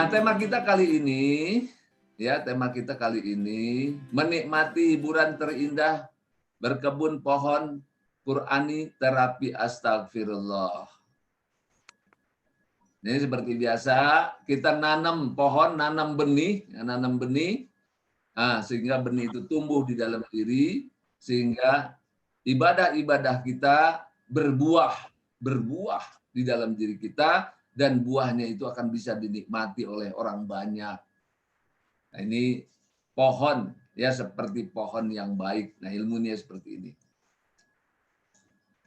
Nah, tema kita kali ini menikmati hiburan terindah berkebun pohon Qurani terapi astagfirullah. Ini seperti biasa kita nanam pohon, nanam benih, sehingga benih itu tumbuh di dalam diri, sehingga ibadah-ibadah kita berbuah di dalam diri kita, dan buahnya itu akan bisa dinikmati oleh orang banyak. Nah, ini pohon, ya seperti pohon yang baik. Nah, ilmunya seperti ini.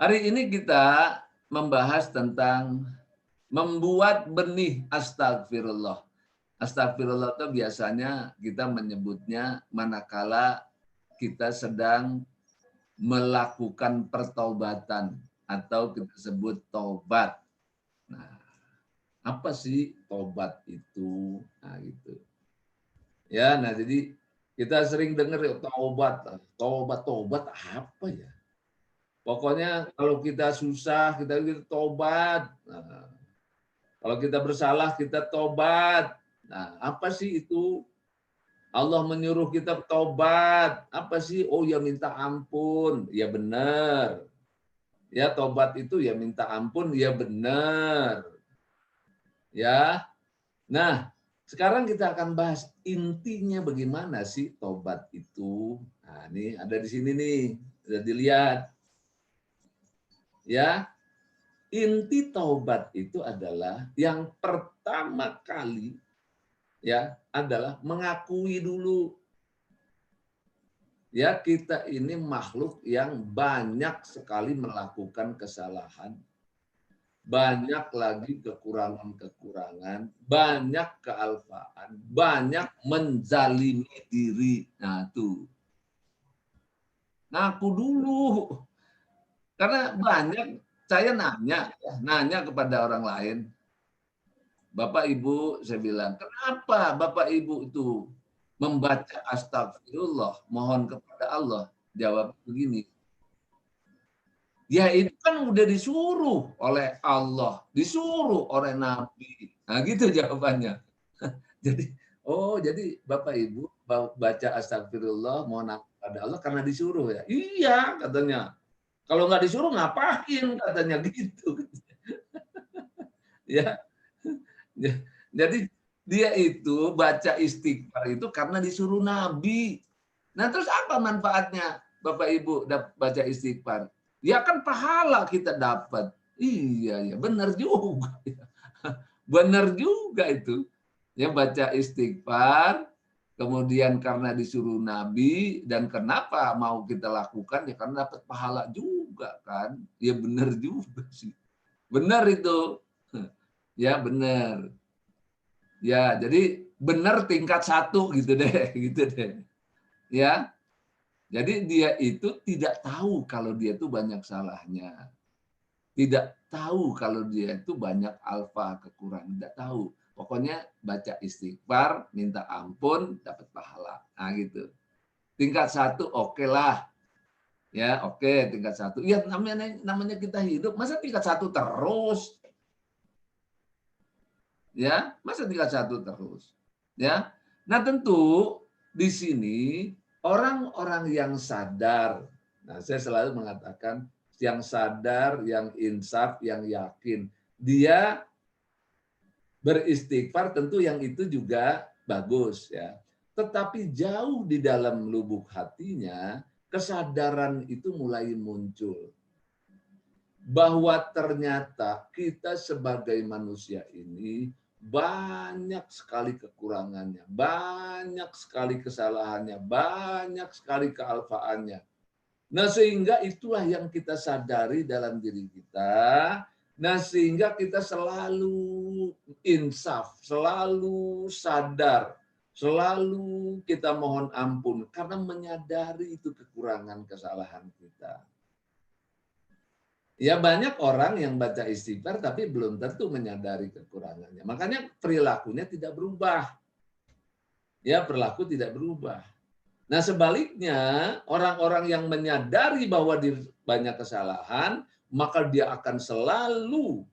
Hari ini kita membahas tentang membuat benih astagfirullah. Astagfirullah itu biasanya kita menyebutnya manakala kita sedang melakukan pertaubatan atau kita sebut taubat. Nah, apa sih taubat itu? Nah, gitu. Ya, nah jadi kita sering dengar taubat apa ya? Pokoknya kalau kita susah, kita taubat. Nah, kalau kita bersalah, kita taubat. Nah, apa sih itu? Allah menyuruh kita taubat. Apa sih? Oh ya minta ampun. Ya benar. Ya taubat itu ya minta ampun, ya benar. Ya. Nah, sekarang kita akan bahas intinya bagaimana sih taubat itu. Nah, ini ada di sini nih, sudah dilihat. Ya, inti taubat itu adalah yang pertama kali ya adalah mengakui dulu. Ya, kita ini makhluk yang banyak sekali melakukan kesalahan. Banyak lagi kekurangan-kekurangan, banyak kealfaan, banyak menzalimi diri. Nah, tuh. Ngaku dulu. Karena banyak, saya nanya kepada orang lain. Bapak Ibu, saya bilang, kenapa Bapak Ibu itu membaca astagfirullah, mohon kepada Allah? Jawab begini. Ya itu kan udah disuruh oleh Allah, disuruh oleh Nabi. Nah gitu jawabannya. Jadi, jadi Bapak Ibu baca astagfirullah, mohon kepada Allah karena disuruh ya? Iya katanya. Kalau nggak disuruh ngapain katanya gitu. Ya, jadi dia itu baca istighfar itu karena disuruh Nabi. Nah terus apa manfaatnya Bapak Ibu baca istighfar? Ya kan pahala kita dapat. Iya, ya benar juga. Benar juga itu. Ya baca istighfar, kemudian karena disuruh Nabi, dan kenapa mau kita lakukan? Ya karena dapat pahala juga kan. Ya benar juga sih. Benar itu. Ya benar. Ya jadi benar tingkat 1 gitu deh. Gitu deh. Ya. Jadi dia itu tidak tahu kalau dia itu banyak salahnya. Tidak tahu kalau dia itu banyak alfa kekurangan. Tidak tahu. Pokoknya baca istighfar, minta ampun, dapat pahala. Nah gitu. Tingkat 1 oke lah. Ya oke tingkat 1. Ya namanya kita hidup. Masa tingkat 1 terus? Ya, masa tingkat 1 terus? Ya. Nah tentu di sini orang-orang yang sadar, nah saya selalu mengatakan yang sadar, yang insaf, yang yakin, dia beristighfar tentu yang itu juga bagus ya. Tetapi jauh di dalam lubuk hatinya, kesadaran itu mulai muncul. Bahwa ternyata kita sebagai manusia ini banyak sekali kekurangannya, banyak sekali kesalahannya, banyak sekali kealfaannya. Nah, sehingga itulah yang kita sadari dalam diri kita. Nah, sehingga kita selalu insaf, selalu sadar, selalu kita mohon ampun karena menyadari itu kekurangan kesalahan kita. Ya banyak orang yang baca istighfar tapi belum tentu menyadari kekurangannya. Makanya perilakunya tidak berubah. Ya perilaku tidak berubah. Nah sebaliknya orang-orang yang menyadari bahwa dia banyak kesalahan, maka dia akan selalu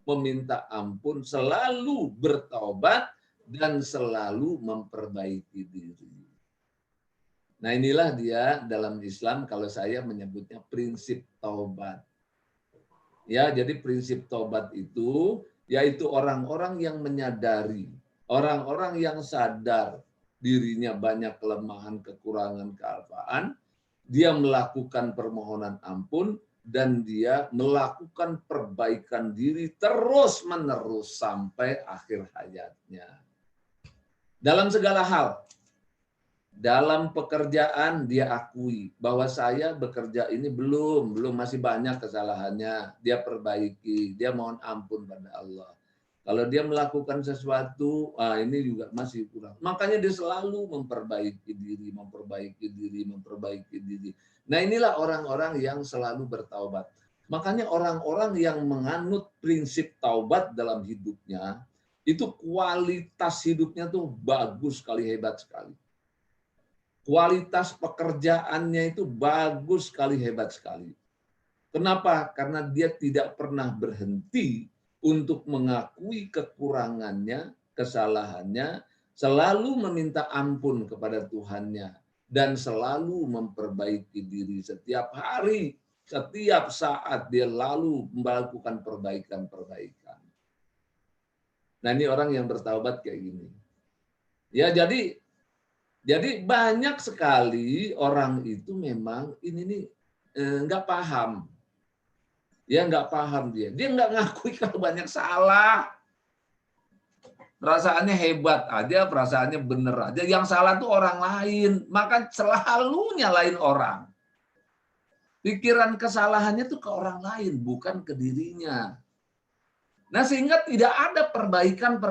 meminta ampun, selalu bertaubat, dan selalu memperbaiki diri. Nah inilah dia dalam Islam kalau saya menyebutnya prinsip taubat. Ya, jadi prinsip taubat itu yaitu orang-orang yang menyadari, orang-orang yang sadar dirinya banyak kelemahan, kekurangan, kealpaan, dia melakukan permohonan ampun dan dia melakukan perbaikan diri terus-menerus sampai akhir hayatnya. Dalam segala hal, dalam pekerjaan dia akui bahwa saya bekerja ini belum masih banyak kesalahannya, dia perbaiki, dia mohon ampun pada Allah. Kalau dia melakukan sesuatu, ini juga masih kurang. Makanya dia selalu memperbaiki diri, memperbaiki diri, memperbaiki diri. Nah inilah orang-orang yang selalu bertaubat. Makanya orang-orang yang menganut prinsip taubat dalam hidupnya, itu kualitas hidupnya tuh bagus sekali, hebat sekali. Kualitas pekerjaannya itu bagus sekali, hebat sekali. Kenapa? Karena dia tidak pernah berhenti untuk mengakui kekurangannya, kesalahannya, selalu meminta ampun kepada Tuhannya, dan selalu memperbaiki diri setiap hari, setiap saat dia lalu melakukan perbaikan-perbaikan. Nah ini orang yang bertaubat kayak gini. Ya jadi banyak sekali orang itu memang ini nih nggak paham. Ya nggak paham dia nggak ngakui kalau banyak salah. Perasaannya hebat aja, perasaannya bener aja. Yang salah tuh orang lain, maka selalu nyalain orang. Pikiran kesalahannya tuh ke orang lain, bukan ke dirinya. Nah sehingga tidak ada perbaikan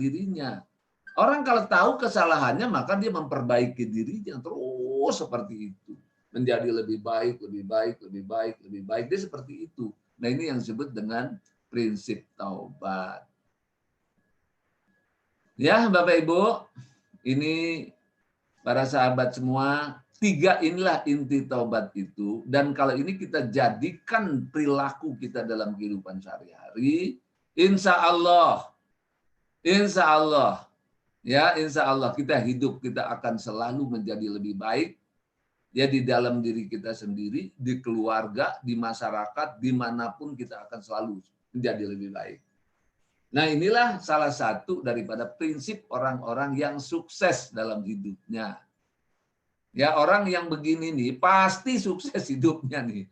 dirinya. Orang kalau tahu kesalahannya, maka dia memperbaiki dirinya terus seperti itu. Menjadi lebih baik, lebih baik, lebih baik, lebih baik. Dia seperti itu. Nah ini yang disebut dengan prinsip taubat. Ya Bapak Ibu, ini para sahabat semua, 3 inilah inti taubat itu. Dan kalau ini kita jadikan perilaku kita dalam kehidupan sehari-hari, insya Allah, ya insya Allah kita hidup, kita akan selalu menjadi lebih baik. Ya di dalam diri kita sendiri, di keluarga, di masyarakat, dimanapun kita akan selalu menjadi lebih baik. Nah inilah salah satu daripada prinsip orang-orang yang sukses dalam hidupnya. Ya orang yang begini nih pasti sukses hidupnya nih.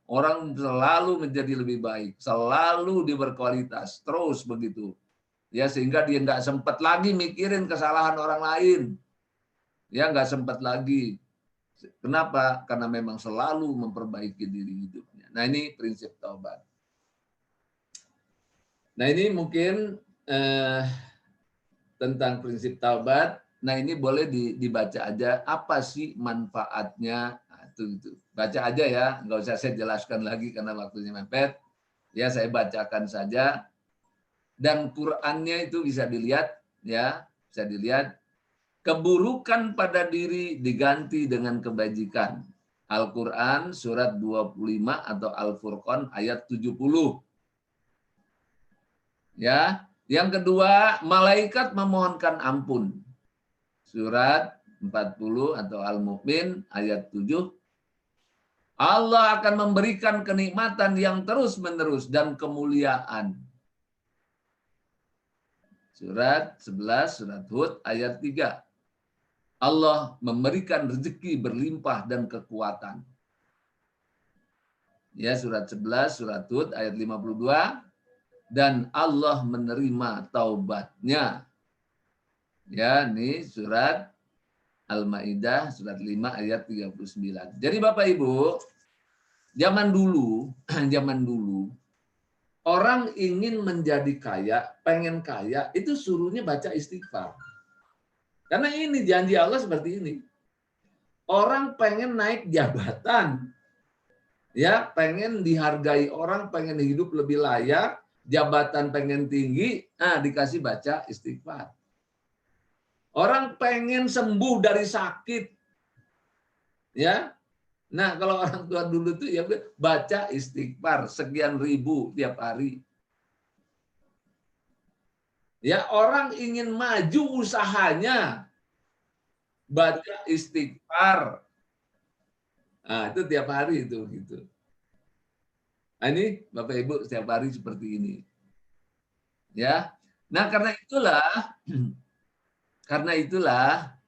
Orang selalu menjadi lebih baik, selalu berkualitas, terus begitu. Ya sehingga dia nggak sempat lagi mikirin kesalahan orang lain. Ya nggak sempat lagi. Kenapa? Karena memang selalu memperbaiki diri hidupnya. Nah ini prinsip taubat. Nah ini mungkin tentang prinsip taubat. Nah ini boleh dibaca aja apa sih manfaatnya. Nah, itu. Baca aja ya, nggak usah saya jelaskan lagi karena waktunya mepet. Ya saya bacakan saja. Dan Qur'annya itu bisa dilihat, ya bisa dilihat. Keburukan pada diri diganti dengan kebajikan. Al-Quran surat 25 atau Al-Furqan ayat 70. Ya, yang kedua, malaikat memohonkan ampun. Surat 40 atau Al-Mu'min ayat 7. Allah akan memberikan kenikmatan yang terus-menerus dan kemuliaan. Surat 11, surat Hud ayat 3. Allah memberikan rezeki berlimpah dan kekuatan. Ya, surat 11, surat Hud ayat 52. Dan Allah menerima taubatnya. Ya, ini surat Al-Maidah surat 5 ayat 39. Jadi Bapak Ibu, zaman dulu orang ingin menjadi kaya, pengen kaya, itu suruhnya baca istighfar. Karena ini janji Allah seperti ini. Orang pengen naik jabatan, ya, pengen dihargai orang, pengen hidup lebih layak, jabatan pengen tinggi, dikasih baca istighfar. Orang pengen sembuh dari sakit, ya. Nah kalau orang tua dulu tuh ya baca istighfar sekian ribu tiap hari. Ya, orang ingin maju usahanya, baca istighfar. Nah, itu tiap hari itu gitu. Nah, ini Bapak Ibu setiap hari seperti ini. Ya. Nah, karena itulah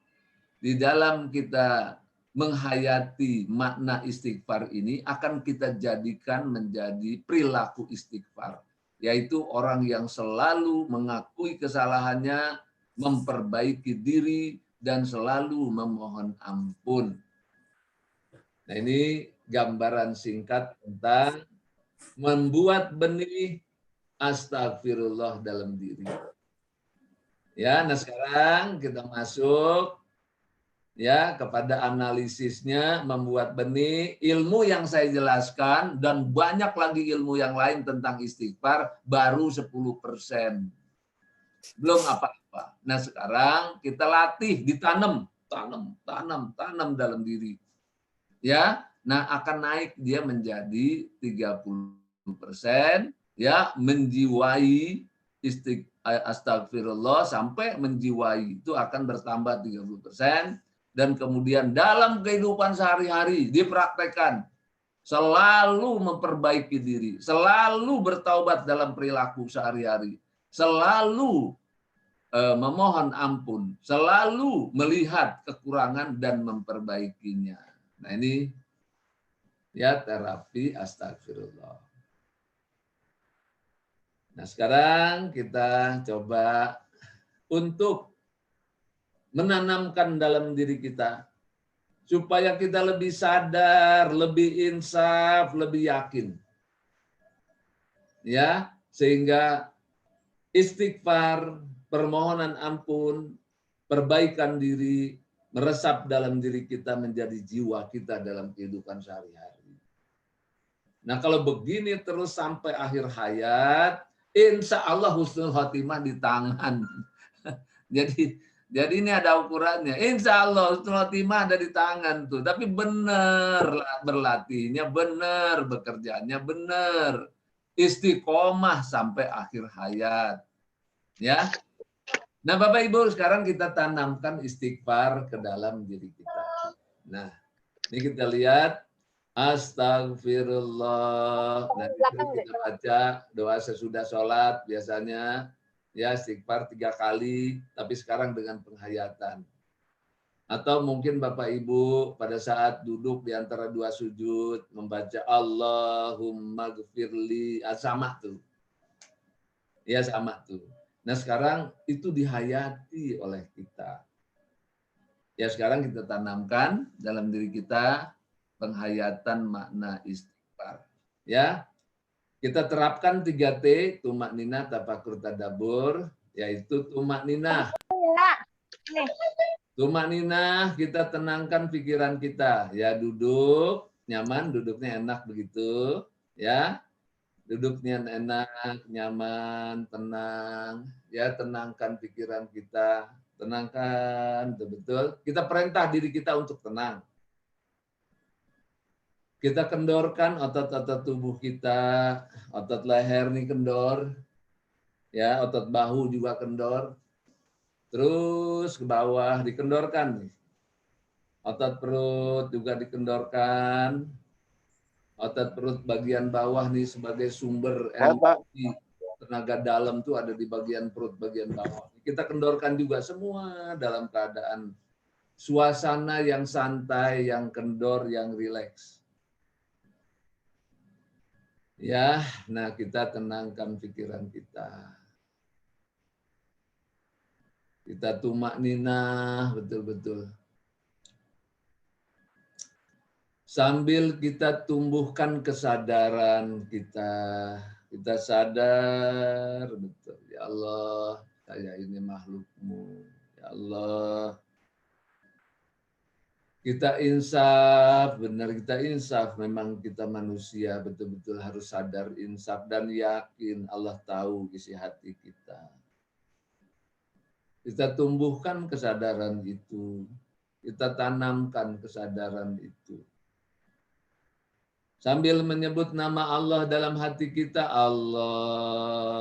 di dalam kita menghayati makna istighfar ini akan kita jadikan menjadi perilaku istighfar, yaitu orang yang selalu mengakui kesalahannya, memperbaiki diri, dan selalu memohon ampun. Nah, ini gambaran singkat tentang membuat benih astagfirullah dalam diri. Ya, nah sekarang kita masuk ya kepada analisisnya, membuat benih ilmu yang saya jelaskan dan banyak lagi ilmu yang lain tentang istighfar baru 10%. Belum apa-apa. Nah, sekarang kita latih, ditanam, tanam dalam diri. Ya. Nah, akan naik dia menjadi 30%, ya, menjiwai astagfirullah sampai menjiwai itu akan bertambah 30%. Dan kemudian dalam kehidupan sehari-hari dipraktekkan, selalu memperbaiki diri, selalu bertaubat dalam perilaku sehari-hari, selalu memohon ampun, selalu melihat kekurangan dan memperbaikinya. Nah, ini ya terapi astagfirullah. Nah, sekarang kita coba untuk menanamkan dalam diri kita supaya kita lebih sadar, lebih insaf, lebih yakin. Ya, sehingga istighfar, permohonan ampun, perbaikan diri, meresap dalam diri kita menjadi jiwa kita dalam kehidupan sehari-hari. Nah, kalau begini terus sampai akhir hayat, insya Allah husnul khotimah di tangan. Jadi ini ada ukurannya. Insya Allah husnul khotimah ada di tangan tuh. Tapi benar berlatihnya, benar bekerjanya, benar istiqomah sampai akhir hayat. Ya. Nah, Bapak Ibu, sekarang kita tanamkan istighfar ke dalam diri kita. Nah, ini kita lihat astagfirullah. Nah, kita baca doa sesudah sholat biasanya ya istighfar 3 kali, tapi sekarang dengan penghayatan. Atau mungkin Bapak Ibu pada saat duduk di antara 2 sujud membaca Allahumma gfirli, sama tuh. Ya sama tuh. Nah, sekarang itu dihayati oleh kita. Ya, sekarang kita tanamkan dalam diri kita penghayatan makna istighfar. Ya, kita terapkan 3T, tumak nina, tafakur, tadabur, yaitu tumak nina. Tumak nina, kita tenangkan pikiran kita. Ya, duduk, nyaman, duduknya enak begitu. Ya, duduknya enak, nyaman, tenang. Ya, tenangkan pikiran kita. Tenangkan, betul-betul. Kita perintah diri kita untuk tenang. Kita kendorkan otot-otot tubuh kita, otot leher nih kendor, ya, otot bahu juga kendor. Terus ke bawah dikendorkan nih. Otot perut juga dikendorkan. Otot perut bagian bawah nih sebagai sumber energi. Tenaga dalam tuh ada di bagian perut bagian bawah. Kita kendorkan juga semua dalam keadaan suasana yang santai, yang kendor, yang rileks. Ya, nah kita tenangkan pikiran kita. Kita tumak ninah betul-betul. Sambil kita tumbuhkan kesadaran kita. Kita sadar betul. Ya Allah, saya ini makhlukmu. Ya Allah, kita insaf, benar kita insaf. Memang kita manusia betul-betul harus sadar insaf dan yakin Allah tahu isi hati kita. Kita tumbuhkan kesadaran itu. Kita tanamkan kesadaran itu. Sambil menyebut nama Allah dalam hati kita, Allah.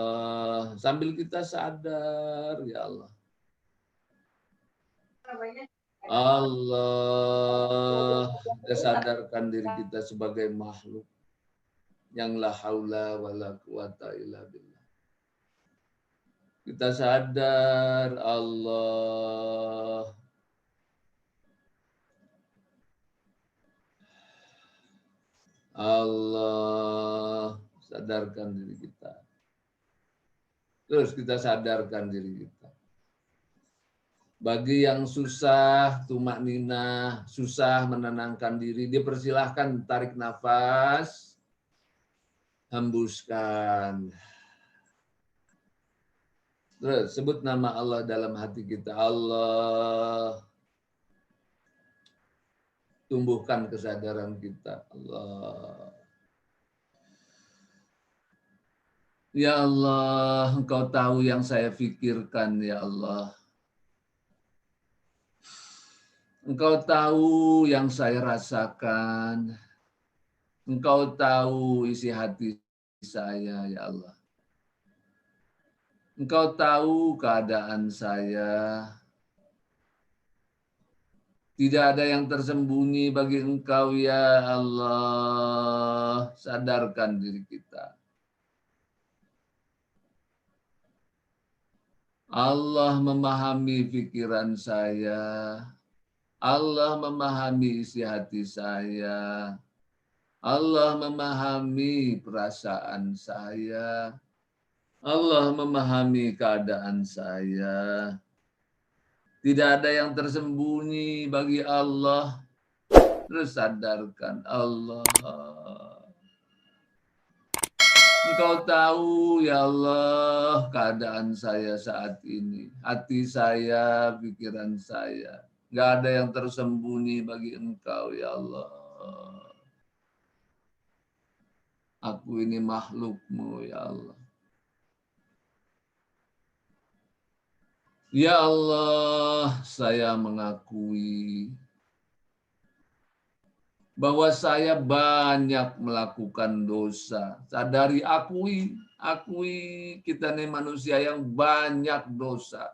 Sambil kita sadar, ya Allah. Allah. Kita sadarkan diri kita sebagai makhluk yang la haula wala quwata illa billah. Kita sadar, Allah. Allah, sadarkan diri kita. Terus kita sadarkan diri kita. Bagi yang susah, tumak nina, susah menenangkan diri, dipersilahkan tarik nafas, hembuskan. Terus sebut nama Allah dalam hati kita. Allah. Tumbuhkan kesadaran kita. Allah. Ya Allah, Engkau tahu yang saya pikirkan, ya Allah. Engkau tahu yang saya rasakan. Engkau tahu isi hati saya, ya Allah. Engkau tahu keadaan saya. Tidak ada yang tersembunyi bagi Engkau, ya Allah. Sadarkan diri kita. Allah memahami pikiran saya. Allah memahami isi hati saya. Allah memahami perasaan saya. Allah memahami keadaan saya. Tidak ada yang tersembunyi bagi Allah. Terus sadarkan Allah. Engkau tahu, ya Allah, keadaan saya saat ini. Hati saya, pikiran saya. Gak ada yang tersembunyi bagi Engkau, ya Allah. Aku ini makhluk-Mu, ya Allah. Ya Allah, saya mengakui bahwa saya banyak melakukan dosa. Sadari, akui kita ini manusia yang banyak dosa.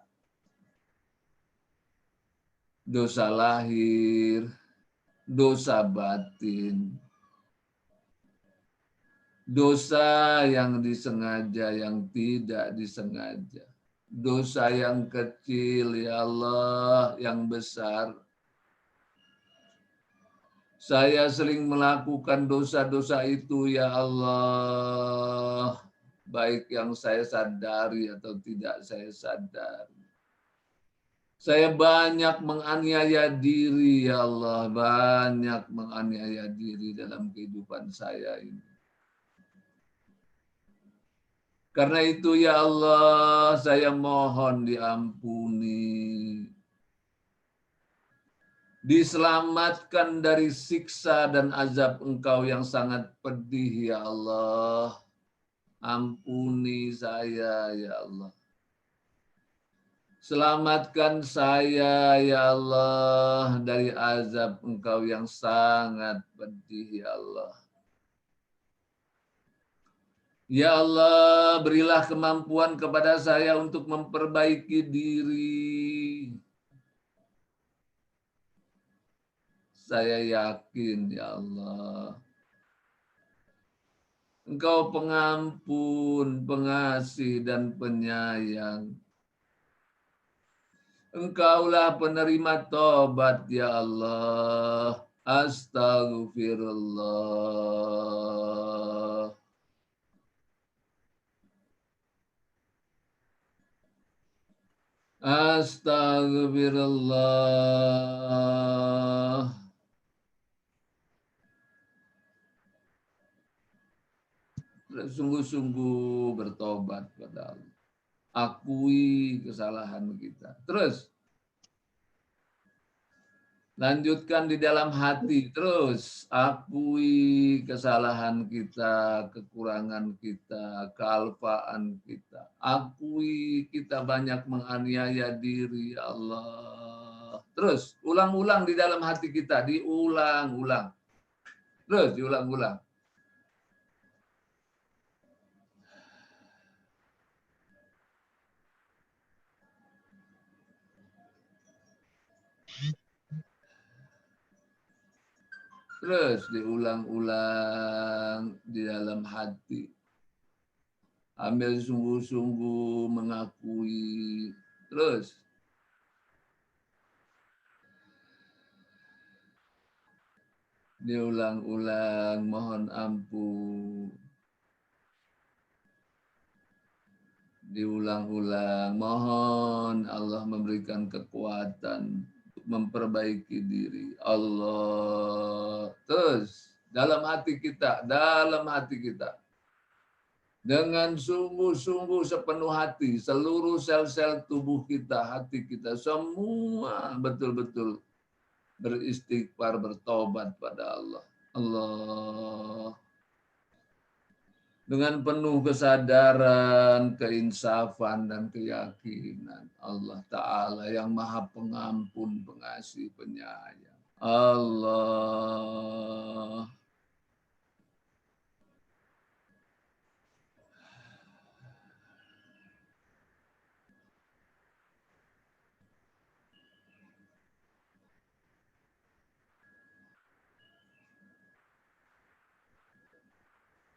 Dosa lahir, dosa batin, dosa yang disengaja, yang tidak disengaja. Dosa yang kecil, ya Allah, yang besar. Saya sering melakukan dosa-dosa itu, ya Allah. Baik yang saya sadari atau tidak saya sadari. Saya banyak menganiaya diri, ya Allah. Banyak menganiaya diri dalam kehidupan saya ini. Karena itu, ya Allah, saya mohon diampuni. Diselamatkan dari siksa dan azab Engkau yang sangat pedih, ya Allah. Ampuni saya, ya Allah. Selamatkan saya, ya Allah, dari azab Engkau yang sangat pedih, ya Allah. Ya Allah, berilah kemampuan kepada saya untuk memperbaiki diri. Saya yakin, ya Allah, Engkau pengampun, pengasih, dan penyayang. Engkaulah penerima tobat, ya Allah. Astaghfirullah. Astaghfirullah. Sungguh-sungguh bertobat pada Allah. Akui kesalahan kita. Terus lanjutkan di dalam hati. Terus akui kesalahan kita, kekurangan kita, kealpaan kita. Akui kita banyak menganiaya diri, ya Allah. Terus ulang-ulang di dalam hati kita, diulang-ulang. Terus diulang-ulang. Terus diulang-ulang di dalam hati. Ambil sungguh-sungguh mengakui. Terus diulang-ulang mohon ampun. Diulang-ulang mohon Allah memberikan kekuatan untuk memperbaiki diri. Allah. Terus dalam hati kita, dengan sungguh-sungguh sepenuh hati, seluruh sel-sel tubuh kita, hati kita, semua betul-betul beristighfar, bertobat pada Allah. Allah. Dengan penuh kesadaran, keinsafan, dan keyakinan Allah Ta'ala yang maha pengampun, pengasih, penyayang. Allah.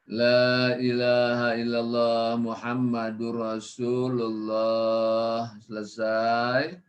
La ilaha illallah Muhammadur Rasulullah. Selesai.